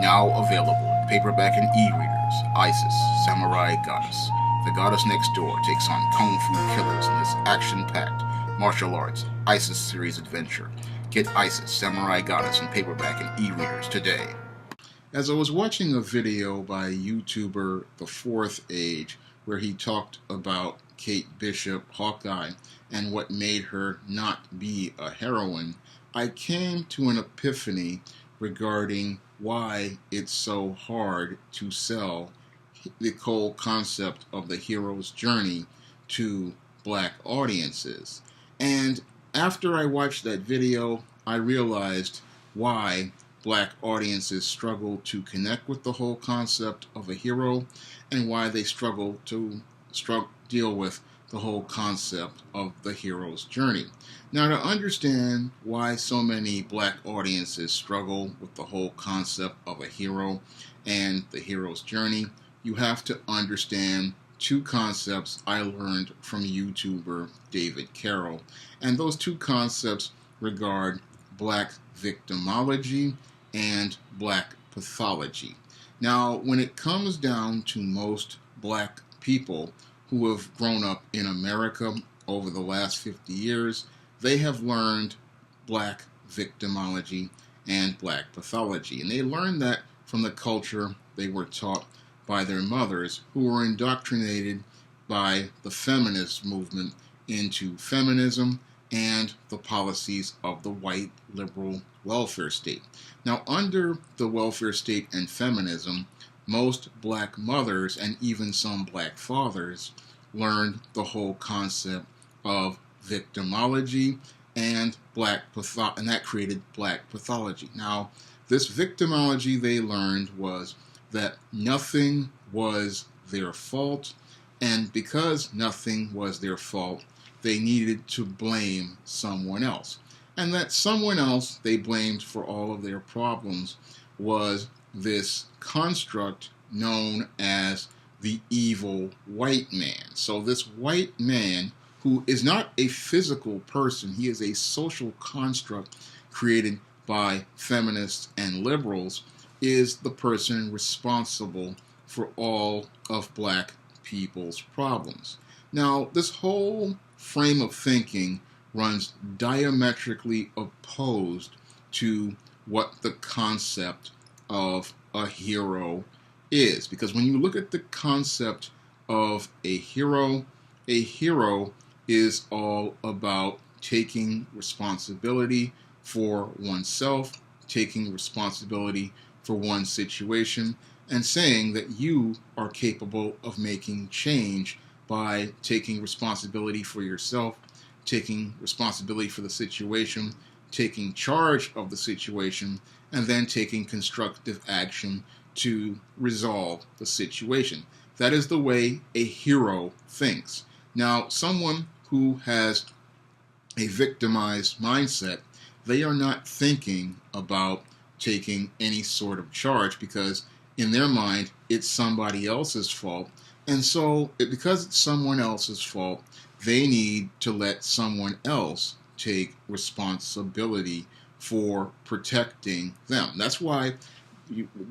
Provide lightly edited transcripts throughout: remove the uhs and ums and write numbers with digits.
Now available in paperback and e-readers, Isis, Samurai Goddess. The goddess next door takes on kung fu killers in this action-packed martial arts Isis series adventure. Get Isis, Samurai Goddess in paperback and e-readers today. As I was watching a video by YouTuber The Fourth Age where he talked about Kate Bishop, Hawkeye, and what made her not be a heroine, I came to an epiphany regarding why it's so hard to sell the whole concept of the hero's journey to black audiences. And after I watched that video, I realized why black audiences struggle to connect with the whole concept of a hero and why they struggle to deal with the whole concept of the hero's journey. Now, to understand why so many black audiences struggle with the whole concept of a hero and the hero's journey, you have to understand two concepts I learned from YouTuber David Carroll. And those two concepts regard black victimology and black pathology. Now, when it comes down to most black people who have grown up in America over the last 50 years, they have learned black victimology and black pathology. And they learned that from the culture they were taught by their mothers, who were indoctrinated by the feminist movement into feminism and the policies of the white liberal welfare state. Now, under the welfare state and feminism, most black mothers and even some black fathers learned the whole concept of victimology and and that created black pathology. Now, this victimology they learned was that nothing was their fault, and because nothing was their fault, they needed to blame someone else. And that someone else they blamed for all of their problems was this construct known as the evil white man. So this white man, who is not a physical person, he is a social construct created by feminists and liberals, is the person responsible for all of black people's problems. Now, this whole frame of thinking runs diametrically opposed to what the concept of a hero is. Because when you look at the concept of a hero is all about taking responsibility for oneself, taking responsibility for one situation, and saying that you are capable of making change by taking responsibility for yourself, taking responsibility for the situation, taking charge of the situation, and then taking constructive action to resolve the situation. That is the way a hero thinks. Now, someone who has a victimized mindset, they are not thinking about taking any sort of charge because in their mind it's somebody else's fault. And so because it's someone else's fault, they need to let someone else take responsibility for protecting them. That's why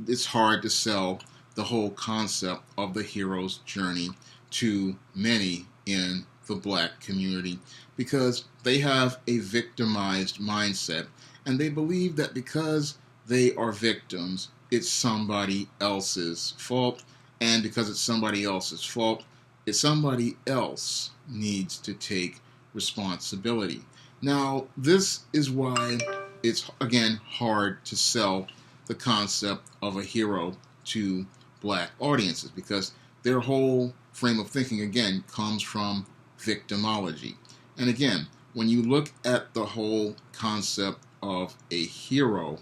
it's hard to sell the whole concept of the hero's journey to many in the black community, because they have a victimized mindset and they believe that because they are victims, it's somebody else's fault, and because it's somebody else's fault, somebody else needs to take responsibility. Now, this is why it's, again, hard to sell the concept of a hero to black audiences, because their whole frame of thinking, again, comes from victimology. And again, when you look at the whole concept of a hero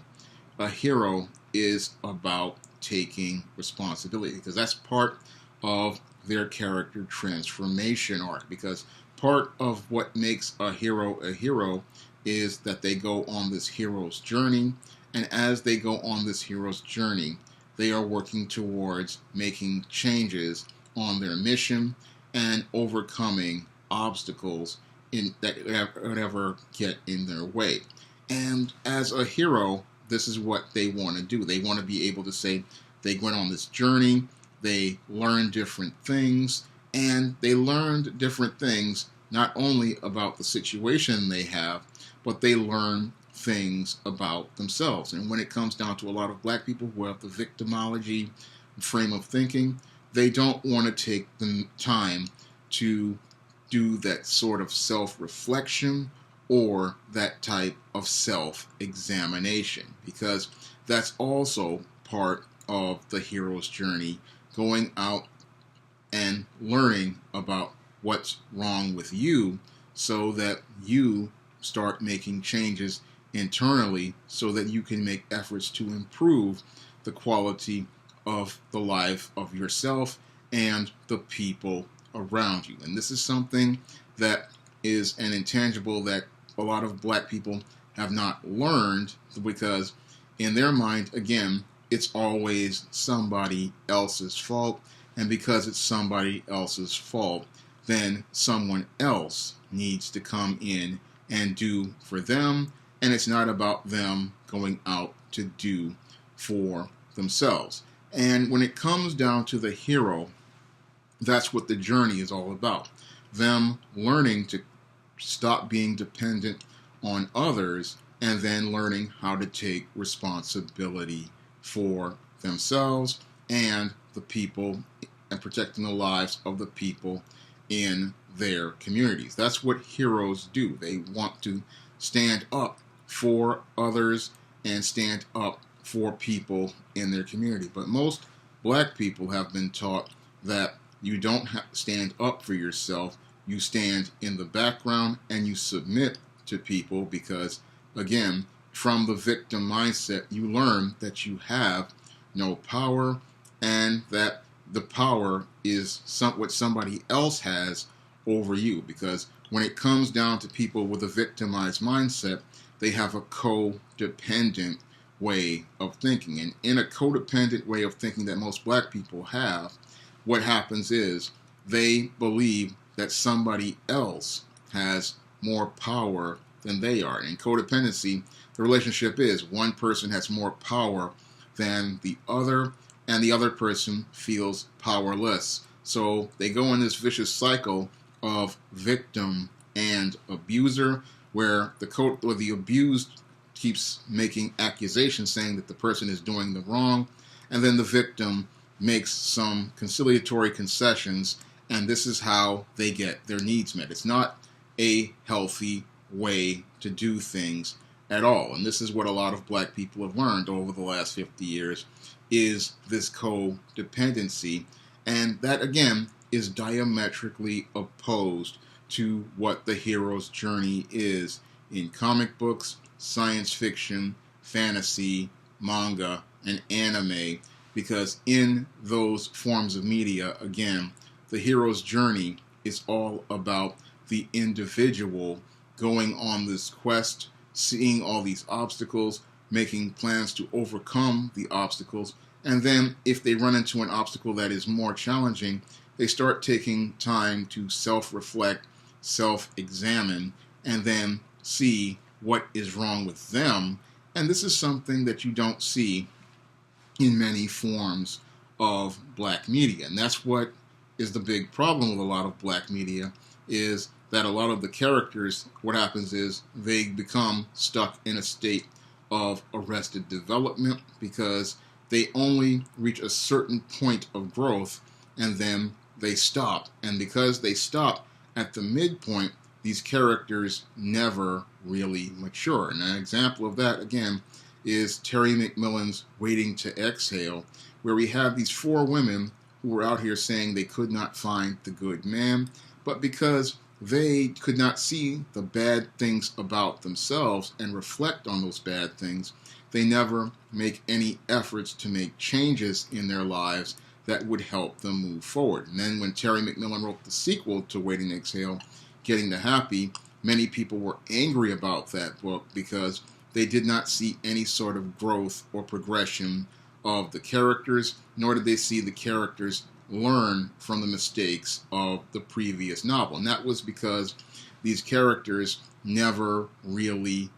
is about taking responsibility, because that's part of their character transformation arc. Because part of what makes a hero is that they go on this hero's journey, and as they go on this hero's journey, they are working towards making changes on their mission and overcoming obstacles that would ever get in their way. And as a hero, this is what they want to do. They want to be able to say they went on this journey, they learned different things, and they learned different things not only about the situation they have, but they learn things about themselves. And when it comes down to a lot of black people who have the victimology frame of thinking, they don't want to take the time to do that sort of self-reflection or that type of self-examination, because that's also part of the hero's journey, going out and learning about what's wrong with you so that you start making changes internally so that you can make efforts to improve the quality of the life of yourself and the people around you. And this is something that is an intangible that a lot of black people have not learned, because in their mind, again, it's always somebody else's fault. And because it's somebody else's fault, then someone else needs to come in and do for them. And it's not about them going out to do for themselves. And when it comes down to the hero, that's what the journey is all about. Them learning to stop being dependent on others and then learning how to take responsibility for themselves and the people, and protecting the lives of the people in their communities. That's what heroes do. They want to stand up for others and stand up for people in their community. But most black people have been taught that you don't stand up for yourself. You stand in the background and you submit to people because, again, from the victim mindset, you learn that you have no power and that the power is what somebody else has over you. Because when it comes down to people with a victimized mindset, they have a codependent way of thinking. And in a codependent way of thinking that most black people have, what happens is they believe that somebody else has more power than they are. In codependency, the relationship is one person has more power than the other, and the other person feels powerless. So they go in this vicious cycle of victim and abuser, where the abused keeps making accusations saying that the person is doing the wrong, and then the victim makes some conciliatory concessions, and this is how they get their needs met. It's not a healthy way to do things at all. And this is what a lot of black people have learned over the last 50 years, is this codependency. And that, again, is diametrically opposed to what the hero's journey is in comic books, science fiction, fantasy, manga, and anime. Because in those forms of media, again, the hero's journey is all about the individual going on this quest, seeing all these obstacles, making plans to overcome the obstacles, and then if they run into an obstacle that is more challenging, they start taking time to self-reflect, self-examine, and then see what is wrong with them. And this is something that you don't see in many forms of black media. And that's what is the big problem with a lot of black media, is that a lot of the characters, what happens is they become stuck in a state of arrested development because they only reach a certain point of growth and then they stop. And because they stop at the midpoint, these characters never really mature. And an example of that, again, is Terry McMillan's Waiting to Exhale, where we have these 4 women who were out here saying they could not find the good man, but because they could not see the bad things about themselves and reflect on those bad things, they never make any efforts to make changes in their lives that would help them move forward. And then when Terry McMillan wrote the sequel to Waiting to Exhale, Getting to Happy, many people were angry about that book because they did not see any sort of growth or progression of the characters, nor did they see the characters learn from the mistakes of the previous novel. And that was because these characters never really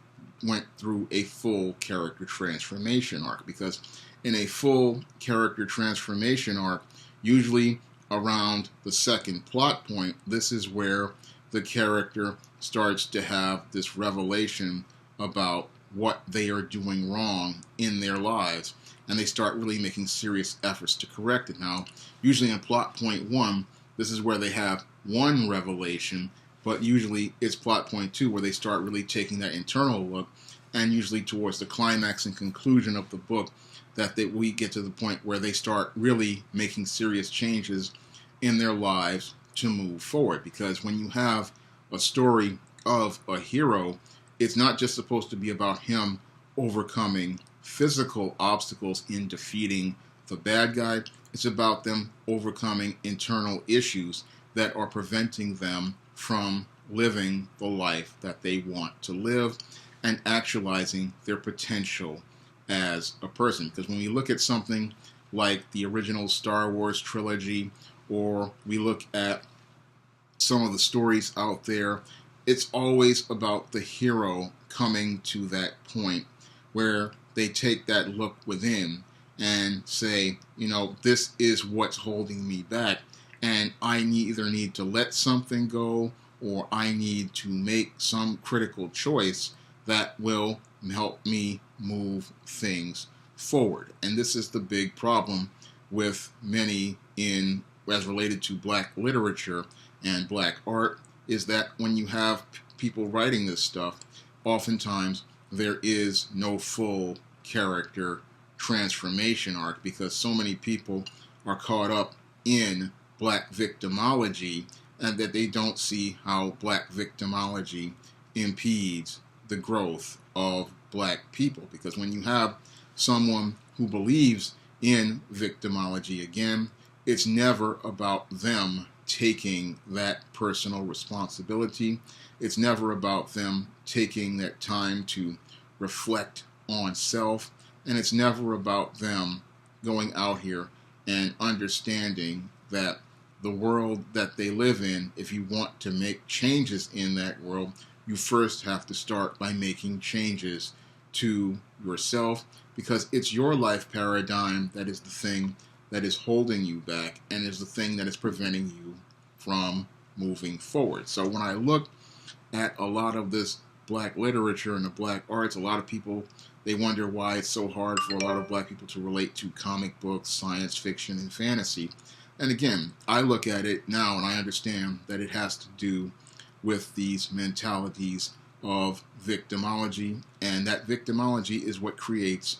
went through a full character transformation arc, because in a full character transformation arc, usually around the second plot point, this is where the character starts to have this revelation about what they are doing wrong in their lives, and they start really making serious efforts to correct it. Now, usually in plot point 1, this is where they have one revelation, but usually it's plot point 2 where they start really taking that internal look, and usually towards the climax and conclusion of the book that we get to the point where they start really making serious changes in their lives to move forward. Because when you have a story of a hero, it's not just supposed to be about him overcoming physical obstacles in defeating the bad guy. It's about them overcoming internal issues that are preventing them from living the life that they want to live and actualizing their potential as a person. Because when we look at something like the original Star Wars trilogy, or we look at some of the stories out there, it's always about the hero coming to that point where they take that look within and say, this is what's holding me back, and I either need to let something go, or I need to make some critical choice that will help me move things forward. And this is the big problem with many as related to black literature and black art, is that when you have people writing this stuff, oftentimes there is no full character transformation arc, because so many people are caught up in black victimology, and that they don't see how black victimology impedes the growth of black people. Because when you have someone who believes in victimology, again, it's never about them taking that personal responsibility. It's never about them taking that time to reflect on self. And it's never about them going out here and understanding that the world that they live in, if you want to make changes in that world, you first have to start by making changes to yourself, because it's your life paradigm that is the thing that is holding you back and is the thing that is preventing you from moving forward. So when I look at a lot of this black literature and the black arts, a lot of people, they wonder why it's so hard for a lot of black people to relate to comic books, science fiction, and fantasy. And again, I look at it now and I understand that it has to do with these mentalities of victimology, and that victimology is what creates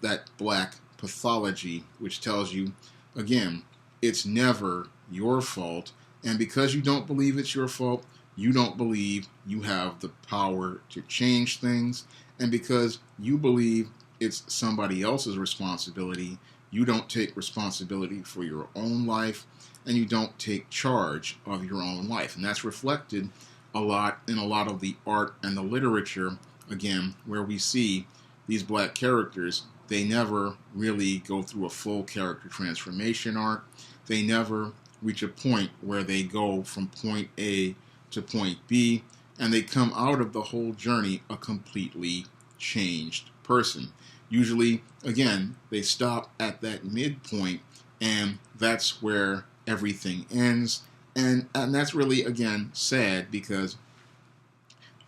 that black pathology, which tells you, again, it's never your fault, and because you don't believe it's your fault, you don't believe you have the power to change things, and because you believe it's somebody else's responsibility, you don't take responsibility for your own life, and you don't take charge of your own life. And that's reflected a lot in a lot of the art and the literature, again, where we see these black characters, they never really go through a full character transformation arc. They never reach a point where they go from point A to point B, and they come out of the whole journey a completely changed person. Usually, again, they stop at that midpoint, and that's where everything ends. And that's really, again, sad, because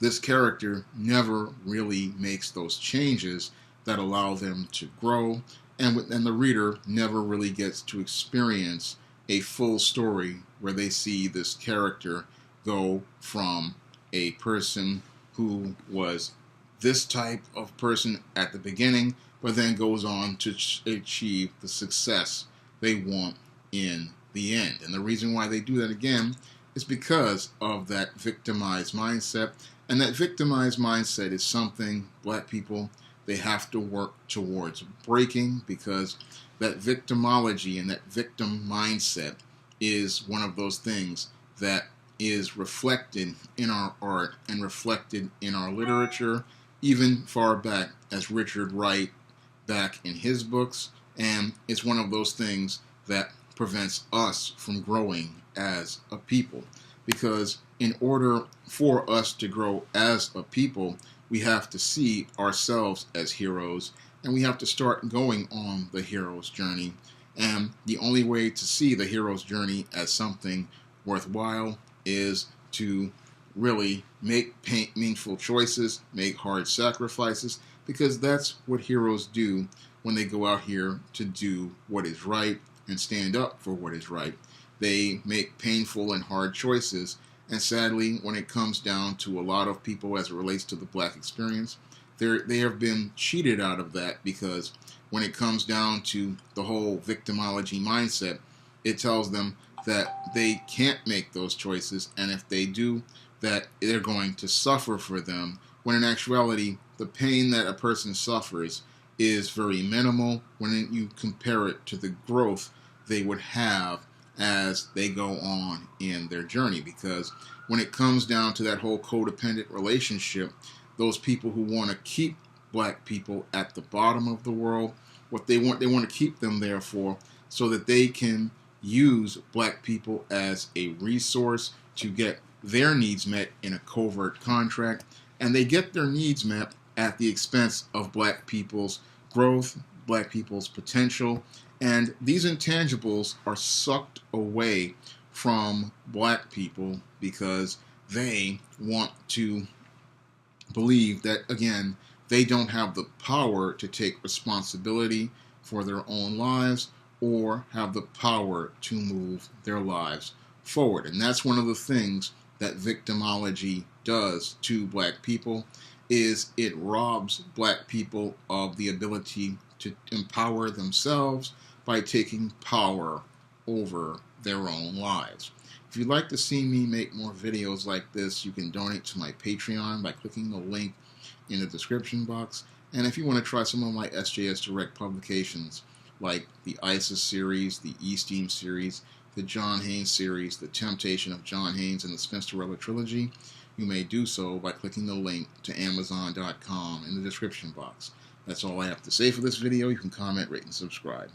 this character never really makes those changes that allow them to grow, and the reader never really gets to experience a full story where they see this character go from a person who was this type of person at the beginning, but then goes on to achieve the success they want in the end. And the reason why they do that, again, is because of that victimized mindset. And that victimized mindset is something black people, they have to work towards breaking, because that victimology and that victim mindset is one of those things that is reflected in our art and reflected in our literature, even far back as Richard Wright back in his books. And it's one of those things that prevents us from growing as a people, because in order for us to grow as a people, we have to see ourselves as heroes, and we have to start going on the hero's journey. And the only way to see the hero's journey as something worthwhile is to really make meaningful choices, make hard sacrifices, because that's what heroes do when they go out here to do what is right and stand up for what is right. They make painful and hard choices, and sadly, when it comes down to a lot of people as it relates to the black experience, they have been cheated out of that, because when it comes down to the whole victimology mindset, it tells them that they can't make those choices, and if they do, that they're going to suffer for them, when in actuality, the pain that a person suffers is very minimal when you compare it to the growth they would have as they go on in their journey. Because when it comes down to that whole codependent relationship, those people who want to keep black people at the bottom of the world, what they want to keep them there for, so that they can use black people as a resource to get their needs met in a covert contract, and they get their needs met at the expense of black people's growth, black people's potential, and these intangibles are sucked away from black people because they want to believe that, again, they don't have the power to take responsibility for their own lives or have the power to move their lives forward. And that's one of the things that victimology does to black people, is it robs black people of the ability to empower themselves by taking power over their own lives. If you'd like to see me make more videos like this, you can donate to my Patreon by clicking the link in the description box. And if you want to try some of my SJS Direct publications, like the ISIS series, the E-Steam series, the John Haynes series, The Temptation of John Haynes, and the Spinsterella trilogy, you may do so by clicking the link to Amazon.com in the description box. That's all I have to say for this video. You can comment, rate, and subscribe.